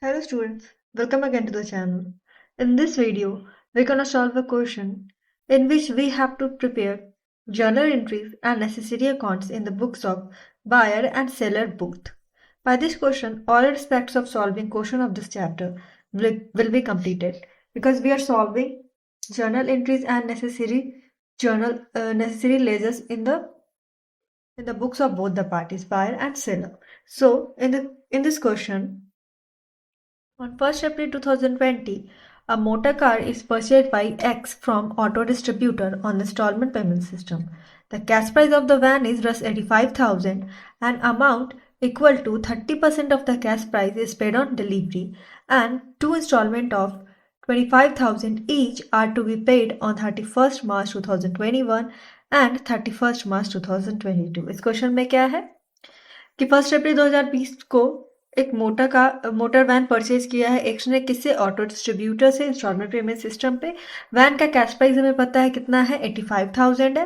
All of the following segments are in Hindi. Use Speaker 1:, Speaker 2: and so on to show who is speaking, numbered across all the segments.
Speaker 1: Hello students, welcome again to the channel. In this video, we're gonna solve a question in which we have to prepare journal entries and necessary accounts in the books of buyer and seller both. By this question, all aspects of solving question of this chapter will be completed because we are solving journal entries and necessary ledgers in the books of both the parties, buyer and seller. So in this question, on 1st April 2020, a motor car is purchased by X from auto distributor on the installment payment system. The cash price of the van is Rs 85,000 and amount equal to 30% of the cash price is paid on delivery and two installment of 25,000 each are to be paid on 31st March 2021 and 31st March 2022. इस क्वेश्चन में क्या है कि 1 अप्रैल 2020 को एक मोटर वैन परचेज किया है एक्स ने किससे ऑटो डिस्ट्रीब्यूटर से इंस्टॉलमेंट पेमेंट सिस्टम पे। वैन का कैश प्राइस हमें पता है कितना है 85,000 है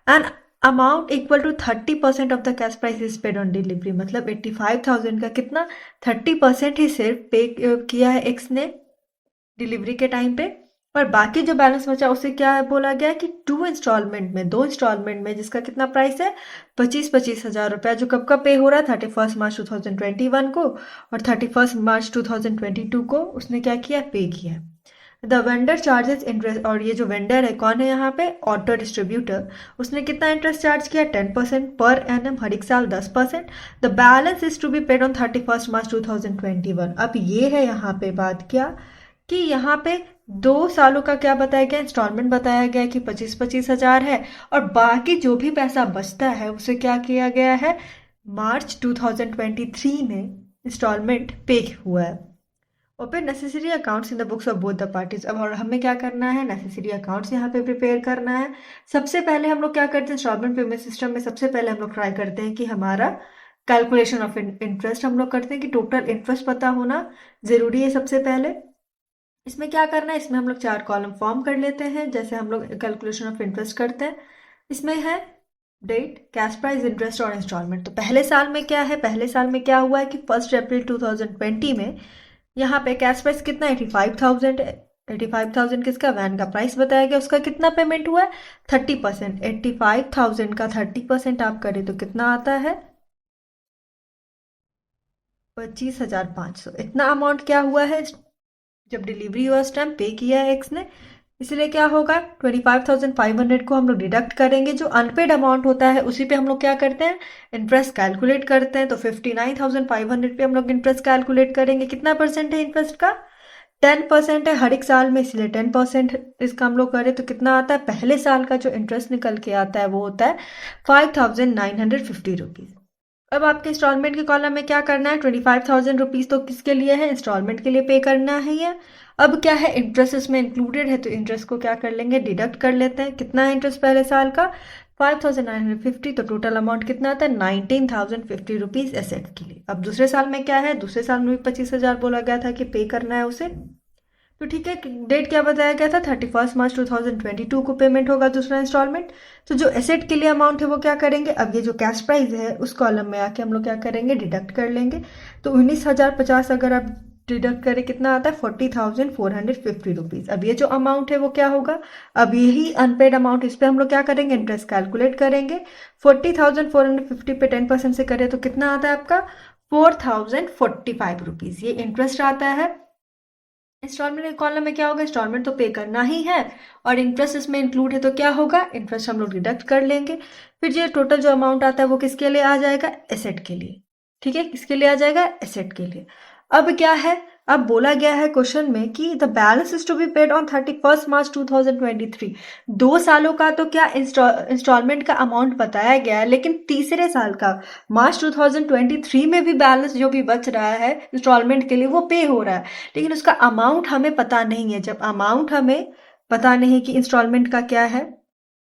Speaker 1: and amount equal to 30% of the cash price is paid on delivery. मतलब 85,000 का कितना 30% ही सिर्फ पे किया है एक्स ने डिलीवरी के टाइम पे और बाकी जो बैलेंस बचा उसे क्या है बोला गया है कि दो इंस्टॉलमेंट में जिसका कितना प्राइस है 25,000 रुपया जो कब का पे हो रहा है 31 मार्च 2021 को और 31 मार्च 2022 को उसने क्या किया पे किया। द वेंडर चार्जेस इंटरेस्ट और ये जो वेंडर है कौन है यहाँ पे ऑटो डिस्ट्रीब्यूटर उसने कितना इंटरेस्ट चार्ज किया 10% पर एनम हर एक साल 10%। The balance is to be paid on 31 March 2021। अब ये है यहाँ पे बात क्या कि यहाँ पे 2 सालों का क्या बताया गया इंस्टॉलमेंट बताया गया कि 25,000 है और बाकी जो भी पैसा बचता है उसे क्या किया गया है मार्च 2023 में इंस्टॉलमेंट पे हुआ है। Open necessary accounts in the books of both the parties. अब और हमें क्या करना है नेसेसरी अकाउंट्स यहाँ पे प्रिपेयर करना है। सबसे पहले हम लोग क्या करते हैं इंस्टॉलमेंट पेमेंट सिस्टम में सबसे पहले हम लोग ट्राई करते हैं कि हमारा कैलकुलेशन ऑफ इंटरेस्ट हम लोग करते हैं कि टोटल इंटरेस्ट पता होना जरूरी है सबसे पहले। इसमें क्या करना है इसमें हम लोग 4 कॉलम फॉर्म कर लेते हैं जैसे हम लोग कैलकुलेशन ऑफ इंटरेस्ट करते हैं। इसमें है डेट कैश प्राइस इंटरेस्ट और इंस्टॉलमेंट। तो पहले साल में क्या है पहले साल में क्या हुआ है कि 1 अप्रैल 2020 में यहाँ पे कैश प्राइस कितना 85,000 है। 85,000 किसका वैन का प्राइस बताया गया उसका कितना पेमेंट हुआ है 30%। 85,000 का 30% आप करें तो कितना आता है 25,500। इतना अमाउंट क्या हुआ है जब डिलीवरी हुआ उस टाइम पे किया है एक्स ने। इसलिए क्या होगा 25,500 को हम लोग डिडक्ट करेंगे जो अनपेड अमाउंट होता है उसी पे हम लोग क्या करते हैं इंटरेस्ट कैलकुलेट करते हैं। तो 59,500 पे हम लोग इंटरेस्ट कैलकुलेट करेंगे। कितना परसेंट है इंटरेस्ट का 10% है हर एक साल में इसलिए 10% इसका हम लोग करें तो कितना आता है पहले साल का जो इंटरेस्ट निकल के आता है वो होता है 5,950 रुपीज़। अब आपके इंस्टॉलमेंट के कॉलम में क्या करना है 25,000 रुपीज़ तो किसके लिए है इंस्टॉलमेंट के लिए पे करना है ये। अब क्या है इंटरेस्ट इसमें इंक्लूडेड है तो इंटरेस्ट को क्या कर लेंगे डिडक्ट कर लेते हैं। कितना है इंटरेस्ट पहले साल का 5,950 तो टोटल अमाउंट कितना आता है 19,050 रुपीज़ एसेट के लिए। अब दूसरे साल में क्या है दूसरे साल में भी 25,000 बोला गया था कि पे करना है उसे। तो ठीक है डेट क्या बताया गया था 31 मार्च 2022 को पेमेंट होगा दूसरा इंस्टॉलमेंट। तो जो एसेट के लिए अमाउंट है वो क्या करेंगे अब ये जो कैश प्राइस है उस कॉलम में आके हम लोग क्या करेंगे डिडक्ट कर लेंगे। तो 19,050 अगर आप डिडक्ट करें कितना आता है 40,450 रुपीज़। अब ये जो अमाउंट है वो क्या होगा अब यही अनपेड अमाउंट इस पर हम लोग क्या करेंगे इंटरेस्ट कैलकुलेट करेंगे। 40,450 पे 10% से करें तो कितना आता है आपका 4,045 रुपीज़ ये इंटरेस्ट आता है। इंस्टॉलमेंट कॉलम में क्या होगा इंस्टॉलमेंट तो पे करना ही है और इंटरेस्ट इसमें इंक्लूड है तो क्या होगा इंटरेस्ट हम लोग डिडक्ट कर लेंगे। फिर ये टोटल जो अमाउंट आता है वो किसके लिए आ जाएगा एसेट के लिए। ठीक है किसके लिए आ जाएगा एसेट के लिए। अब क्या है अब बोला गया है क्वेश्चन में कि the balance is to be paid on 31 March 2023। 2 सालों का तो क्या इंस्टॉलमेंट का अमाउंट बताया गया है लेकिन तीसरे साल का मार्च 2023 में भी बैलेंस जो भी बच रहा है इंस्टॉलमेंट के लिए वो पे हो रहा है लेकिन उसका अमाउंट हमें पता नहीं है। जब अमाउंट हमें पता नहीं कि इंस्टॉलमेंट का क्या है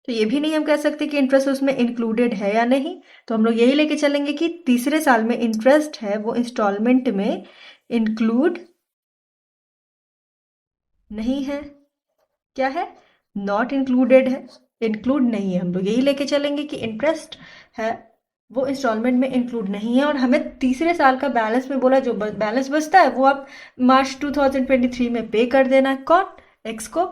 Speaker 1: तो ये भी नहीं हम कह सकते कि इंटरेस्ट उसमें इंक्लूडेड है या नहीं। तो हम लोग यही लेके चलेंगे कि तीसरे साल में इंटरेस्ट है वो इंस्टॉलमेंट में इंक्लूड नहीं है। क्या है नॉट इंक्लूडेड है इंक्लूड नहीं है। हम लोग यही लेके चलेंगे कि इंटरेस्ट है वो इंस्टॉलमेंट में इंक्लूड नहीं है, और हमें तीसरे साल का बैलेंस में बोला, जो बैलेंस बचता है वो आप मार्च 2023 में पे कर देना है। कौन? एक्स को।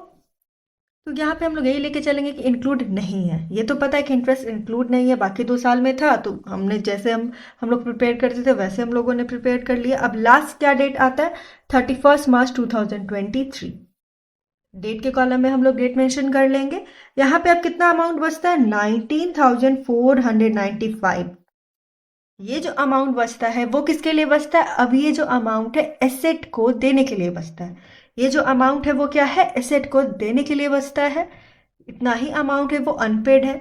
Speaker 1: तो यहाँ पे हम लोग यही लेके चलेंगे कि इंक्लूड नहीं है। ये तो पता है कि इंटरेस्ट इंक्लूड नहीं है, बाकी 2 साल में था, तो हमने जैसे हम लोग प्रिपेयर करते थे वैसे हम लोगों ने प्रिपेयर कर लिया। अब लास्ट क्या डेट आता है? 31 मार्च 2023। डेट के कॉलम में हम लोग डेट मेंशन कर लेंगे। यहाँ पे अब कितना अमाउंट बचता है? 19,495। ये जो अमाउंट बचता है वो किसके लिए बचता है? अब ये जो अमाउंट है एसेट को देने के लिए बचता है। ये जो अमाउंट है वो क्या है? एसेट को देने के लिए बचता है। इतना ही अमाउंट है वो अनपेड है।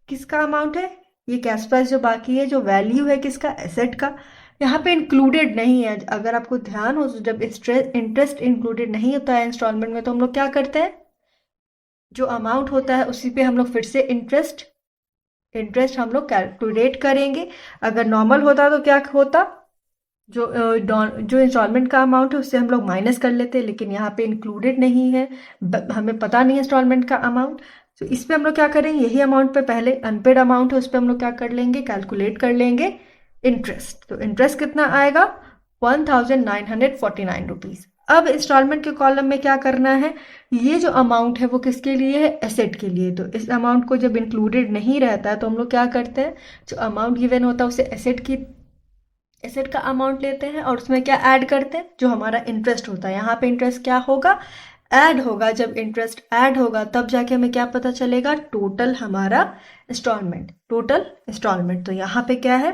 Speaker 1: किसका अमाउंट है? ये कैश प्राइस जो बाकी है, जो वैल्यू है किसका? एसेट का। यहाँ पे इंक्लूडेड नहीं है। अगर आपको ध्यान हो तो जब इंटरेस्ट इंक्लूडेड नहीं होता है इंस्टॉलमेंट में, तो हम लोग क्या करते हैं? जो अमाउंट होता है उसी पे हम लोग फिर से इंटरेस्ट इंटरेस्ट हम लोग कैलकुलेट करेंगे। अगर नॉर्मल होता तो क्या होता? जो इंस्टॉलमेंट का अमाउंट है उससे हम लोग माइनस कर लेते हैं, लेकिन यहाँ पे इंक्लूडेड नहीं है। हमें पता नहीं है इंस्टॉलमेंट का अमाउंट, तो इस पे हम लोग क्या करेंगे? यही अमाउंट पे पहले अनपेड अमाउंट है उस पर हम लोग क्या कर लेंगे? कैलकुलेट कर लेंगे इंटरेस्ट। तो इंटरेस्ट कितना आएगा? 1,949 रुपीज। अब इंस्टॉलमेंट के कॉलम में क्या करना है? ये जो अमाउंट है वो किसके लिए है? एसेट के लिए। तो इस अमाउंट को जब इंक्लूडेड नहीं रहता है तो हम लोग क्या करते हैं? जो अमाउंट गिवन होता है उसे एसेट का अमाउंट लेते हैं और उसमें क्या ऐड करते हैं? जो हमारा इंटरेस्ट होता है। यहाँ पे इंटरेस्ट क्या होगा? ऐड होगा। जब इंटरेस्ट ऐड होगा तब जाके हमें क्या पता चलेगा? टोटल हमारा इंस्टॉलमेंट। तो यहाँ पे क्या है?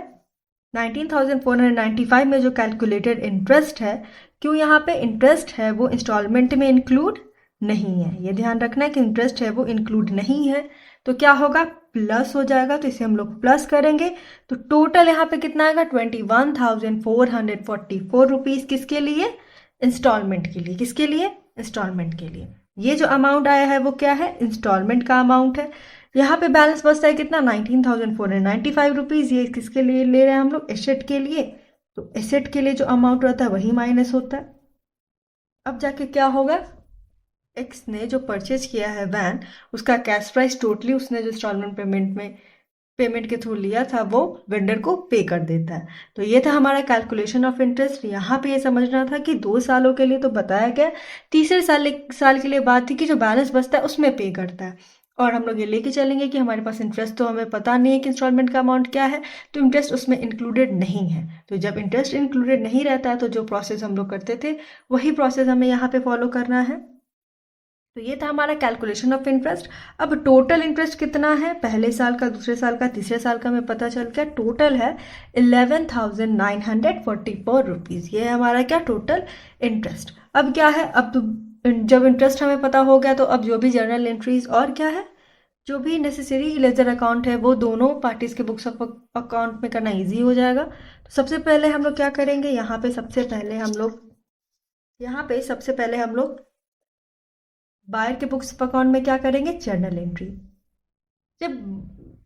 Speaker 1: 19,495 में जो कैलकुलेटेड इंटरेस्ट है, क्यों यहाँ पे इंटरेस्ट है वो इंस्टॉलमेंट में इंक्लूड नहीं है। ये ध्यान रखना है कि इंटरेस्ट है वो इंक्लूड नहीं है। तो क्या होगा? प्लस हो जाएगा, तो इसे हम लोग प्लस करेंगे। तो टोटल यहाँ पे कितना आएगा? 21,444 रुपीज। किसके लिए? इंस्टॉलमेंट के लिए। किसके लिए? इंस्टॉलमेंट के लिए। ये जो अमाउंट आया है वो क्या है? इंस्टॉलमेंट का अमाउंट है। यहाँ पे बैलेंस बचता है कितना? 19,495 रुपीज। ये किसके लिए ले रहे हैं हम लोग? एसेट के लिए। तो एसेट के लिए जो अमाउंट रहता है वही माइनस होता है। अब जाके क्या होगा? एक्स ने जो परचेज किया है वैन, उसका कैश प्राइस टोटली उसने जो इंस्टॉलमेंट पेमेंट के थ्रू लिया था वो वेंडर को पे कर देता है। तो ये था हमारा कैलकुलेशन ऑफ इंटरेस्ट। यहाँ पे ये समझना था कि 2 सालों के लिए तो बताया गया, तीसरे साल के लिए बात थी कि जो बैलेंस बचता है उसमें पे करता है। और हम लोग ये लेके चलेंगे कि हमारे पास इंटरेस्ट, तो हमें पता नहीं है कि इंस्टॉलमेंट का अमाउंट क्या है, तो इंटरेस्ट उसमें इंक्लूडेड नहीं है। तो जब इंटरेस्ट इंक्लूडेड नहीं रहता है तो जो प्रोसेस हम लोग करते थे वही प्रोसेस हमें यहाँ पे फॉलो करना है। तो ये था हमारा कैलकुलेशन ऑफ इंटरेस्ट। अब टोटल इंटरेस्ट कितना है? पहले साल का, दूसरे साल का, तीसरे साल का हमें पता चल गया। टोटल है 11,944 रुपीज। ये है हमारा क्या? Total interest. अब क्या है? अब तो जब इंटरेस्ट हमें पता हो गया तो अब जो भी जर्नल एंट्रीज और क्या है, जो भी नेसेसरी लेजर अकाउंट है वो दोनों पार्टीज के बुक्स ऑफ अकाउंट में करना इजी हो जाएगा। तो सबसे पहले हम लोग क्या करेंगे? सबसे पहले हम लोग बायर के बुक्स ऑफ अकाउंट में क्या करेंगे? Journal entry. जब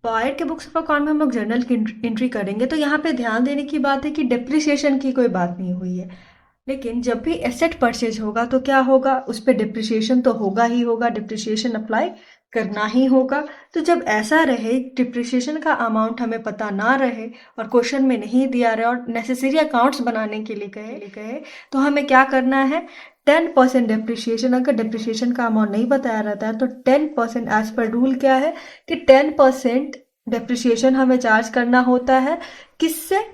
Speaker 1: बायर के बुक्स ऑफ अकाउंट में हम लोग जर्नल की एंट्री करेंगे तो यहाँ पे ध्यान देने की बात है कि डिप्रिसिएशन की कोई बात नहीं हुई है। लेकिन जब भी एसेट परचेज होगा तो क्या होगा? उस पर डिप्रिसिएशन तो होगा ही होगा, डिप्रिसिएशन अप्लाई करना ही होगा। तो जब ऐसा रहे, डिप्रिसिएशन का अमाउंट हमें पता ना रहे और क्वेश्चन में नहीं दिया रहे और नेसेसरी अकाउंट्स बनाने के लिए कहे, तो हमें क्या करना है? 10% डिप्रिसिएशन, अगर डिप्रिसिएशन का अमाउंट नहीं बताया रहता है तो 10% एज पर रूल क्या है कि 10% डिप्रिसिएशन हमें चार्ज करना होता है। किससे?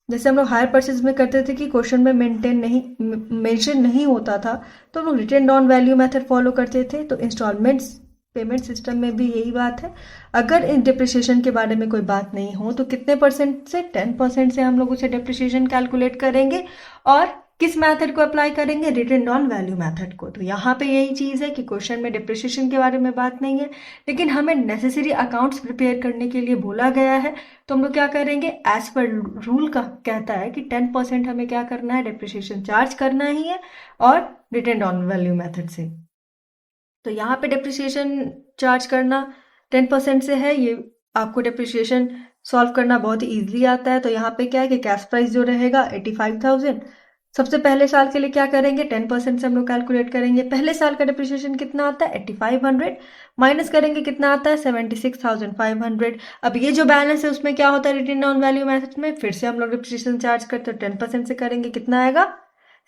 Speaker 1: जैसे हम लोग हायर परचेज में करते थे कि क्वेश्चन में मेंशन नहीं होता था, तो हम लोग written down value method follow करते थे। तो इंस्टॉलमेंट्स पेमेंट सिस्टम में भी यही बात है। अगर इन डिप्रिसिएशन के बारे में कोई बात नहीं हो तो कितने परसेंट से? 10% से हम लोग उसे डिप्रिसिएशन कैलकुलेट करेंगे। और किस मेथड को अप्लाई करेंगे? रिटन डाउन वैल्यू मेथड को। तो यहाँ पे यही चीज़ है कि क्वेश्चन में डिप्रिसिएशन के बारे में बात नहीं है, लेकिन हमें नेसेसरी अकाउंट्स प्रिपेयर करने के लिए बोला गया है। तो हम लोग क्या करेंगे? एज पर रूल का कहता है कि 10% हमें क्या करना है? डिप्रिसिएशन चार्ज करना ही है, और रिटन डाउन वैल्यू मेथड से। तो यहाँ पे डिप्रिसिएशन चार्ज करना 10% से है। ये आपको डिप्रिसिएशन सॉल्व करना बहुत ही ईजिली आता है। तो यहाँ पे क्या है कि कैश प्राइस जो रहेगा 85,000, सबसे पहले साल के लिए क्या करेंगे, 10% से हम लोग कैलकुलेट करेंगे। पहले साल का डिप्रिसिएशन कितना आता है, 8500, माइनस करेंगे कितना आता है, 76500। अब ये जो बैलेंस है उसमें क्या होता है, रिटेन ऑन वैल्यू मेथड में फिर से हम लोग डिप्रिसिएशन चार्ज करते हैं, 10% से करेंगे, कितना आएगा,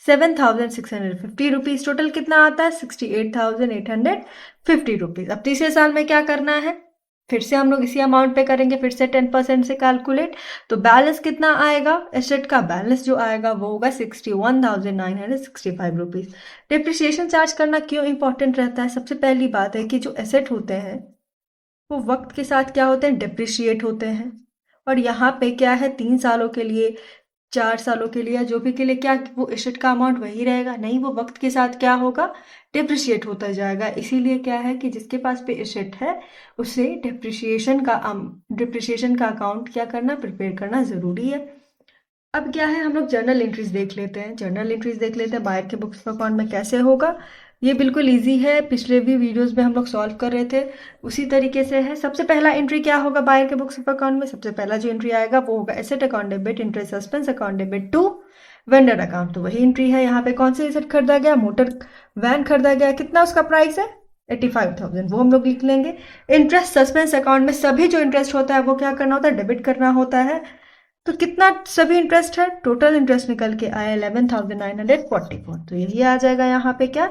Speaker 1: 7650 रुपीज। टोटल कितना आता है, 68,850 रुपीज। अब तीसरे साल में क्या करना है, फिर से हम लोग इसी अमाउंट पे करेंगे, फिर से 10% से कैलकुलेट। तो बैलेंस कितना आएगा, एसेट का बैलेंस जो आएगा वो होगा 61,965 रुपीज। डिप्रिसिएशन चार्ज करना क्यों इंपॉर्टेंट रहता है, सबसे पहली बात है कि जो एसेट होते हैं वो वक्त के साथ क्या होते हैं, डिप्रिशिएट होते हैं। और यहाँ पे क्या है, 3 सालों के लिए, 4 सालों के लिए, जो भी के लिए, क्या वो एसेट का अमाउंट वही रहेगा, नहीं, वो वक्त के साथ क्या होगा, डिप्रिशिएट होता जाएगा। इसीलिए क्या है कि जिसके पास पे एसेट है उसे डिप्रिशिएशन का अकाउंट क्या करना, प्रिपेयर करना ज़रूरी है। अब क्या है, हम लोग जर्नल एंट्रीज देख लेते हैं। बायर के बुक्स ऑफ अकाउंट में कैसे होगा, ये बिल्कुल इजी है, पिछले भी वीडियोस में हम लोग सॉल्व कर रहे थे, उसी तरीके से है। सबसे पहला एंट्री क्या होगा बायर के बुक्स ऑफ अकाउंट में, सबसे पहला जो एंट्री आएगा वो होगा asset account debit, interest suspense account debit to vendor account. तो वही एंट्री है। यहाँ पे कौन सा एसेट खरीदा गया, मोटर वैन खरीदा गया, कितना उसका प्राइस है, 85,000, वो हम लोग लिख लेंगे। इंटरेस्ट सस्पेंस अकाउंट में सभी जो इंटरेस्ट होता है वो क्या करना होता है, डेबिट करना होता है। तो कितना सभी इंटरेस्ट है, टोटल इंटरेस्ट निकल के आया 11,944। तो यही आ जाएगा यहाँ पे क्या,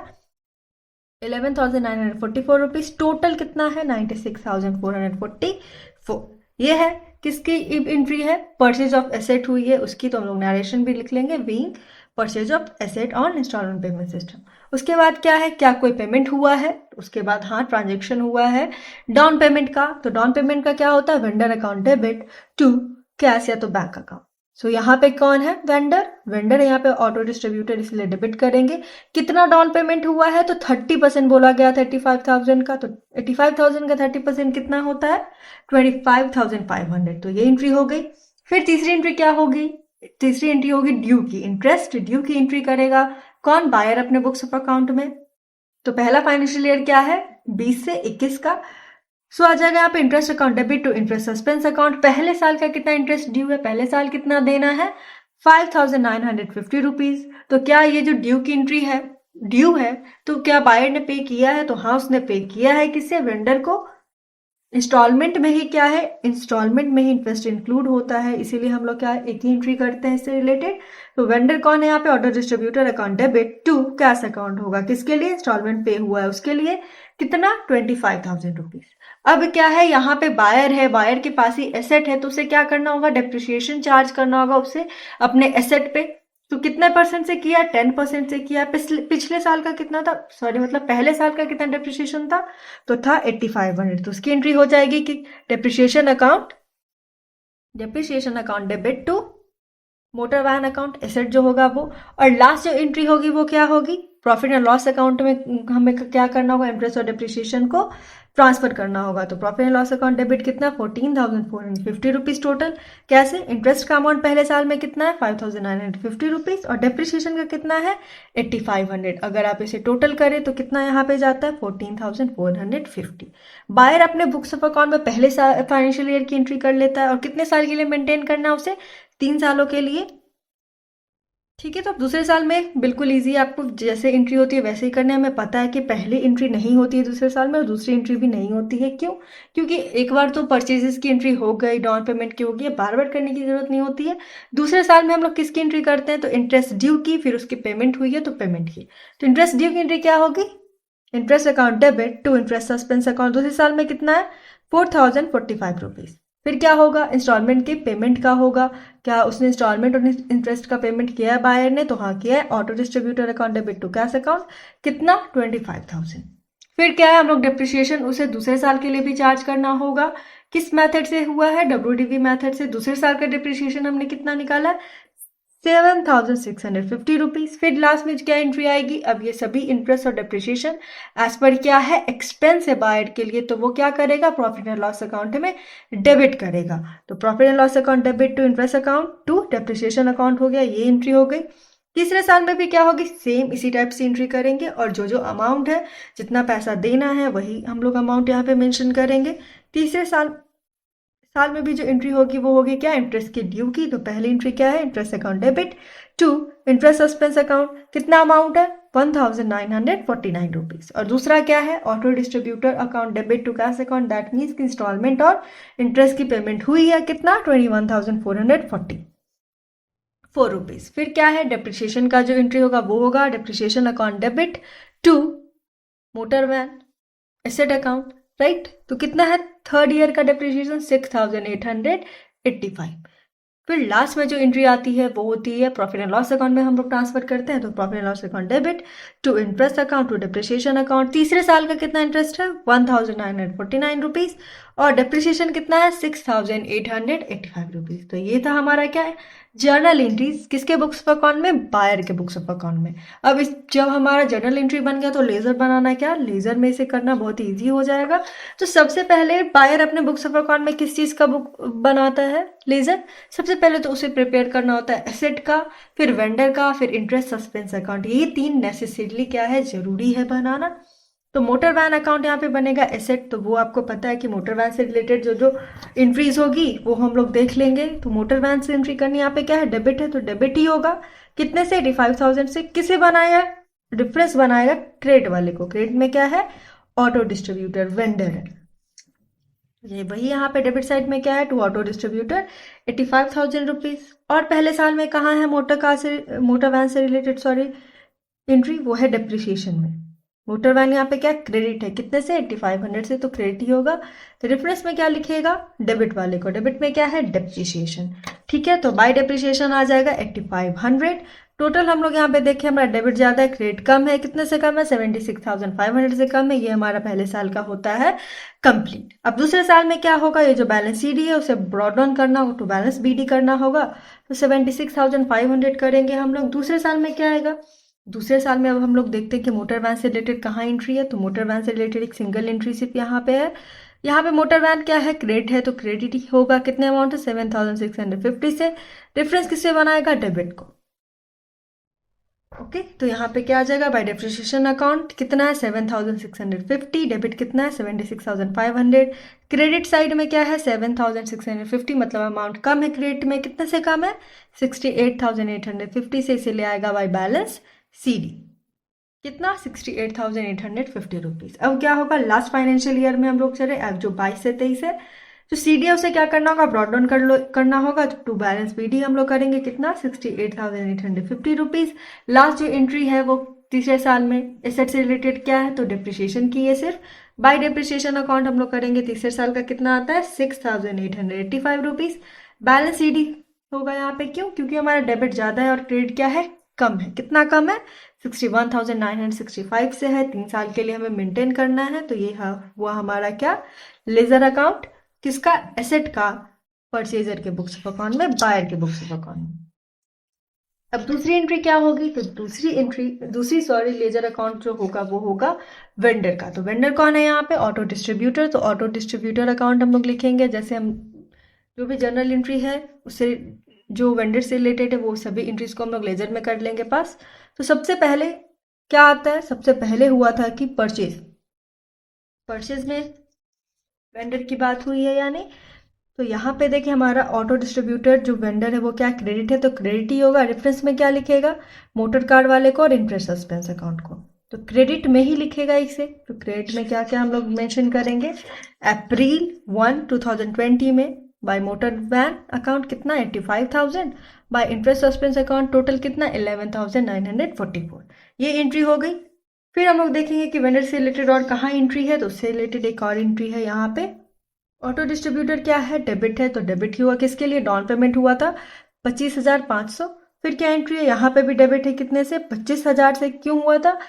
Speaker 1: 11,944 रुपीज। टोटल कितना है, 96,444। ये है किसकी एंट्री है, परचेज ऑफ एसेट हुई है उसकी, तो हम लोग नरेशन भी लिख लेंगे, being purchase of asset on installment payment system. उसके बाद क्या है, क्या कोई पेमेंट हुआ है, उसके बाद हाँ ट्रांजेक्शन हुआ है डाउन पेमेंट का। तो डाउन पेमेंट का क्या होता है, vendor account debit to cash या तो बैंक अकाउंट। सो यहाँ पे कौन है, वेंडर यहाँ पे ऑटो डिस्ट्रीब्यूटर, इसलिए डेबिट करेंगे। कितना डाउन पेमेंट हुआ है, तो 30% बोला गया था 85,000 का, तो 85,000 का 30% कितना होता है, 25,500। तो ये एंट्री हो गई। फिर तीसरी एंट्री क्या होगी, तीसरी एंट्री होगी ड्यू की, इंटरेस्ट ड्यू की एंट्री करेगा कौन, बायर अपने बुक्स ऑफ अकाउंट में। तो पहला फाइनेंशियल ईयर क्या है, 20 से 21 का। सो आ जाएगा यहाँ पे interest account debit to interest suspense account. पहले साल का कितना इंटरेस्ट ड्यू है, पहले साल कितना देना है, 5,950 रुपीज। तो क्या ये जो ड्यू है, तो क्या बायर ने पे किया है, तो हाँ उसने पे किया है, किससे, वेंडर को। इंस्टॉलमेंट में ही क्या है, इंस्टॉलमेंट में ही इंटरेस्ट इंक्लूड होता है, इसीलिए हम लोग क्या एक ही एंट्री करते हैं इससे रिलेटेड। तो वेंडर कौन है यहाँ पे, order distributor account debit to cash account होगा, किसके लिए, इंस्टॉलमेंट पे हुआ है उसके लिए, कितना, 25,000 रुपीज। अब क्या है, यहाँ पे बायर है, बायर के पास ही एसेट है, तो उसे क्या करना होगा, डेप्रिसिएशन चार्ज करना होगा उसे अपने एसेट पे। तो कितने परसेंट से किया, 10% से किया। पिछले साल का कितना था, सॉरी मतलब पहले साल का कितना डेप्रिसिएशन था, तो था 8500। तो उसकी एंट्री हो जाएगी कि depreciation account debit to motor van account, asset जो होगा वो। और लास्ट जो एंट्री होगी वो क्या होगी, प्रॉफिट एंड लॉस अकाउंट में हमें क्या करना होगा, इंटरेस्ट और डिप्रिसिएशन को ट्रांसफर करना होगा। तो profit and loss account debit कितना, 14,450 रुपीज टोटल। कैसे, इंटरेस्ट का अमाउंट पहले साल में कितना है, 5,950 रुपीज, और डिप्रिसिएशन का कितना है, 8500। अगर आप इसे टोटल करें तो कितना यहाँ पे जाता है, 14,450। बायर अपने बुक्स ऑफ अकाउंट में पहले फाइनेंशियल ईयर की एंट्री कर लेता है, और कितने साल के लिए मेंटेन करना है उसे, 3 सालों के लिए। ठीक है, तो अब दूसरे साल में बिल्कुल इजी है, आपको जैसे एंट्री होती है वैसे ही करना है। हमें पता है कि पहली एंट्री नहीं होती है दूसरे साल में, और दूसरी एंट्री भी नहीं होती है, क्यों, क्योंकि एक बार तो परचेजेस की एंट्री हो गई, डाउन पेमेंट की होगी, बार बार करने की जरूरत नहीं होती है। दूसरे साल में हम लोग किसकी एंट्री करते हैं, तो इंटरेस्ट ड्यू की, फिर उसकी पेमेंट हुई है तो पेमेंट की। तो इंटरेस्ट ड्यू की एंट्री क्या होगी, interest account debit to interest suspense account. दूसरे साल में कितना है, 4,045 रुपीज। फिर क्या होगा, इंस्टॉलमेंट के पेमेंट का होगा। क्या उसने इंस्टॉलमेंट और इंटरेस्ट का पेमेंट किया है बायर ने, तो हाँ किया है, auto distributor account debit to cash account, कितना, 25,000। फिर क्या है, हम लोग डिप्रिसिएशन उसे दूसरे साल के लिए भी चार्ज करना होगा। किस मेथड से हुआ है, WDV मेथड से। दूसरे साल का डिप्रिसिएशन हमने कितना निकाला है, 7,650 रुपीज। फिर लास्ट में क्या एंट्री आएगी, अब ये सभी इंटरेस्ट और डिप्रिसिएशन एज पर क्या है, एक्सपेंस है बायर के लिए, तो वो क्या करेगा, प्रॉफिट एंड लॉस अकाउंट में डेबिट करेगा। तो profit and loss account debit to interest account to depreciation account हो गया, ये एंट्री हो गई। तीसरे साल में भी क्या होगी, सेम इसी टाइप से एंट्री करेंगे, और जो अमाउंट है, जितना पैसा देना है वही हम लोग अमाउंट यहाँ पे मेंशन करेंगे। तीसरे साल में भी जो एंट्री होगी वो होगी क्या, इंटरेस्ट की ड्यू की। तो पहली एंट्री क्या है, interest account debit to interest suspense account, कितना अमाउंट है 1949 रुपीज। और दूसरा क्या है auto distributor account debit to cash account, that means कि इंस्टॉलमेंट और इंटरेस्ट की पेमेंट हुई है कितना 21,444 रुपीज। फिर क्या है डेप्रिसिएशन का जो एंट्री होगा वो होगा depreciation account debit to motor van asset account, right. तो कितना है थर्ड ईयर का डेप्रिसिएशन 6,885। फिर लास्ट में जो एंट्री आती है वो होती है प्रॉफिट एंड लॉस अकाउंट में हम लोग ट्रांसफर करते हैं, तो profit and loss account debit to interest account to depreciation account. तीसरे साल का कितना इंटरेस्ट है 1949 रुपीज और डिप्रिसिएशन कितना है 6,885 रुपीज। तो ये था हमारा क्या है जर्नल एंट्रीज किसके बुक्स ऑफ अकाउंट में, बायर के बुक्स ऑफ अकाउंट में। अब इस जब हमारा जर्नल एंट्री बन गया तो लेजर बनाना क्या, लेजर में इसे करना बहुत ईजी हो जाएगा। तो सबसे पहले बायर अपने बुक्स ऑफ अकाउंट में किस चीज़ का बुक बनाता है लेजर, सबसे पहले तो उसे प्रिपेयर करना होता है एसेट का, फिर वेंडर का, फिर इंटरेस्ट सस्पेंस अकाउंट। ये तीन नेसेसरीली क्या है जरूरी है बनाना। तो मोटर वैन अकाउंट यहाँ पे बनेगा एसेट, तो वो आपको पता है कि मोटर वैन से रिलेटेड जो जो एंट्रीज होगी वो हम लोग देख लेंगे। तो मोटर वैन से एंट्री करनी यहाँ पे क्या है डेबिट है, तो डेबिट ही होगा कितने से 85,000 से। किसे बनाएगा डिफरेंस बनाएगा क्रेडिट वाले को, क्रेडिट में क्या है ऑटो डिस्ट्रीब्यूटर वेंडर है, ये वही यहाँ पे डेबिट साइड में क्या है टू ऑटो डिस्ट्रीब्यूटर 85,000 रुपीज। और पहले साल में कहाँ है मोटर वैन से रिलेटेड सॉरी एंट्री, वो है डेप्रिसिएशन में। मोटर वैन यहाँ पे क्या क्रेडिट है कितने से 8500 से, तो क्रेडिट ही होगा। तो डिफरेंस में क्या लिखेगा डेबिट वाले को, डेबिट में क्या है डेप्रिसिएशन, ठीक है। तो बाय डेप्रिसिएशन आ जाएगा 8500। टोटल हम लोग यहाँ पे देखें हमारा डेबिट ज्यादा है क्रेडिट कम है, कितने से कम है 76,500 से कम है, ये हमारा पहले साल का होता है कंप्लीट। अब दूसरे साल में क्या होगा, ये जो बैलेंस सीडी है उसे ब्रॉड डाउन करना होगा टू बैलेंस बीडी करना होगा, तो 76,500 करेंगे हम लोग। दूसरे साल में क्या आएगा, दूसरे साल में अब हम लोग देखते हैं कि मोटर वैन से रिलेटेड कहाँ एंट्री है, तो मोटर वैन से रिलेटेड एक सिंगल एंट्री सिर्फ यहाँ पे है। यहाँ पे मोटर वैन क्या है क्रेडिट है, तो क्रेडिट ही होगा कितने अमाउंट है 7,650 से। डिफरेंस किससे बनाएगा डेबिट को, ओके। तो यहाँ पे क्या आ जाएगा बाय डेप्रिसिएशन अकाउंट कितना है 7,650, डेबिट कितना है 76,500। क्रेडिट साइड में क्या है 7,650, मतलब अमाउंट कम है क्रेडिट में, कितने से कम है 68,850 से, इसीलिए आएगा बाय बैलेंस सीडी कितना 68,850 रुपीज। अब क्या होगा लास्ट फाइनेंशियल ईयर में हम लोग चले, अब जो 22 से 23 है तो सीडी उसे क्या करना होगा ब्रॉड डाउन करना होगा, तो टू बैलेंस बीडी हम लोग करेंगे कितना 68,850 रुपीज। लास्ट जो एंट्री है वो तीसरे साल में एसेट से रिलेटेड क्या है, तो डिप्रिसिएशन की है सिर्फ। बाय डिप्रिसिएशन अकाउंट हम लोग करेंगे तीसरे साल का कितना आता है 6,885 रुपीज। बैलेंस सीडी होगा यहाँ पे क्यों, क्योंकि हमारा डेबिट ज्यादा है और क्रेडिट क्या है कम है, कितना कम है 61,965 से है, 3 साल के लिए हमें मेंटेन करना है। तो ये हुआ हमारा क्या लेजर अकाउंट किसका एसेट का, परचेजर के बुक्स ऑफ अकाउंट में, बायर के बुक्स ऑफ अकाउंट में। अब दूसरी एंट्री क्या होगी, तो दूसरी लेजर अकाउंट जो होगा वो होगा वेंडर का। तो वेंडर कौन है यहाँ पे ऑटो डिस्ट्रीब्यूटर, तो ऑटो डिस्ट्रीब्यूटर अकाउंट हम लोग लिखेंगे, जैसे हम जो भी जर्नल एंट्री है उससे जो वेंडर से रिलेटेड है वो सभी एंट्रीज को हम लोग लेजर में कर लेंगे पास। तो सबसे पहले क्या आता है, सबसे पहले हुआ था कि परचेज में वेंडर की बात हुई है यानी, तो यहाँ पे देखिए हमारा ऑटो डिस्ट्रीब्यूटर जो वेंडर है वो क्या क्रेडिट है, तो क्रेडिट ही होगा। रेफरेंस में क्या लिखेगा मोटर कार्ड वाले को और इंटरेस्ट सस्पेंस अकाउंट को, तो क्रेडिट में ही लिखेगा इसे। तो क्रेडिट में क्या क्या हम लोग मेंशन करेंगे, अप्रैल 1, 2020 में बाय मोटर वैन अकाउंट कितना 85,000, bye interest suspense account total कितना 11,944, ये एंट्री हो गई। फिर हम लोग देखेंगे कि वेंडर से रिलेटेड और कहाँ एंट्री है, तो उससे रिलेटेड एक और एंट्री है यहाँ पे ऑटो डिस्ट्रीब्यूटर क्या है डेबिट है, तो डेबिट ही हुआ किसके लिए डाउन पेमेंट हुआ था 25,500। फिर क्या एंट्री है यहाँ पे भी डेबिट है कितने से 25,000 से, क्यों हुआ था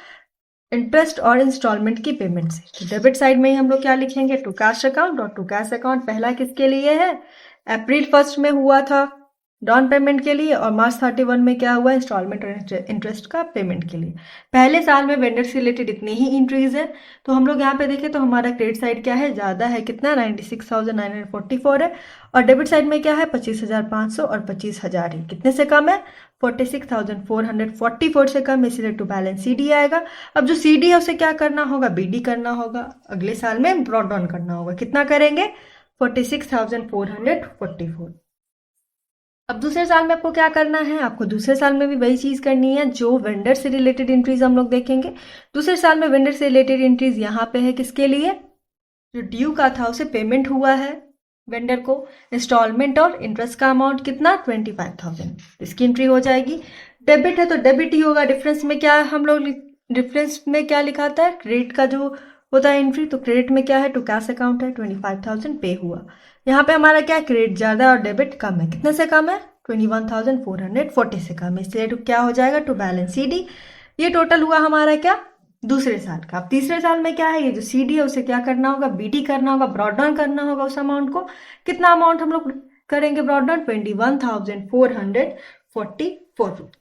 Speaker 1: इंटरेस्ट और इंस्टॉलमेंट की पेमेंट से। तो डेबिट साइड में ही हम लोग क्या लिखेंगे टू कैश अकाउंट, और टू कैश अकाउंट पहला किसके लिए है अप्रैल 1 में हुआ था डाउन पेमेंट के लिए, और मार्च 31 में क्या हुआ इंस्टॉलमेंट और इंटरेस्ट का पेमेंट के लिए। पहले साल में वेंडर से रिलेटेड इतनी ही इंट्रीज है। तो हम लोग यहाँ पे देखें तो हमारा क्रेडिट साइड क्या है ज़्यादा है कितना 96,944 है, और डेबिट साइड में क्या है 25,500 और 25,000 है, कितने से कम है 46,444 से कम, इसीलिए टू बैलेंस सीडी आएगा। अब जो सीडी है उसे क्या करना होगा बीडी करना होगा, अगले साल में ब्रॉड डाउन करना होगा, कितना करेंगे 46,444। अब दूसरे साल में आपको क्या करना है, आपको दूसरे साल में भी वही चीज़ करनी है जो वेंडर से रिलेटेड एंट्रीज हम लोग देखेंगे। दूसरे साल में वेंडर से रिलेटेड एंट्रीज यहाँ पे है, किसके लिए, जो ड्यू का था उसे पेमेंट हुआ है वेंडर को, इंस्टॉलमेंट और इंटरेस्ट का अमाउंट कितना 25,000, इसकी एंट्री हो जाएगी। डेबिट है तो डेबिट ही होगा, डिफरेंस में क्या हम लोग डिफरेंस में क्या लिखाता है, क्रेडिट का जो होता है एंट्री, तो क्रेडिट में क्या है, टू कैश अकाउंट है, 25,000 पे हुआ। यहाँ पे हमारा क्या है, क्रेडिट ज़्यादा और डेबिट कम है, कितने से कम है, 21,440 से कम है, इसलिए क्या हो जाएगा, टू बैलेंस CD। ये टोटल हुआ हमारा क्या, दूसरे साल का। अब तीसरे साल में क्या है, ये जो CD है उसे क्या करना होगा, BD करना होगा, ब्रॉड डाउन करना होगा उस अमाउंट को। कितना अमाउंट हम लोग करेंगे ब्रॉड डाउन, 21,444 रुपीज।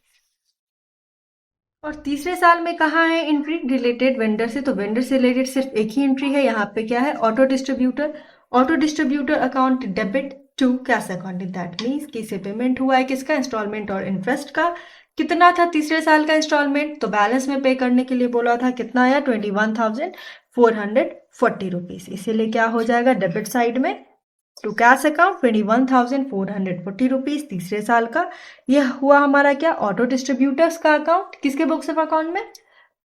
Speaker 1: और तीसरे साल में कहाँ है एंट्री रिलेटेड वेंडर से, तो वेंडर से रिलेटेड सिर्फ एक ही एंट्री है, यहाँ पे क्या है, auto distributor. Auto distributor account debit to cash account, that means कि इसे पेमेंट हुआ है किसका, इंस्टॉलमेंट और इंटरेस्ट का। कितना था तीसरे साल का इंस्टॉलमेंट, तो बैलेंस में पे करने के लिए बोला था, कितना आया, 21,440 रुपीज, इसीलिए क्या हो जाएगा डेबिट साइड में, टू कैश अकाउंट 21,440 रुपीज तीसरे साल का। यह हुआ हमारा क्या, ऑटो डिस्ट्रीब्यूटर्स का अकाउंट, किसके बुक्स ऑफ अकाउंट में,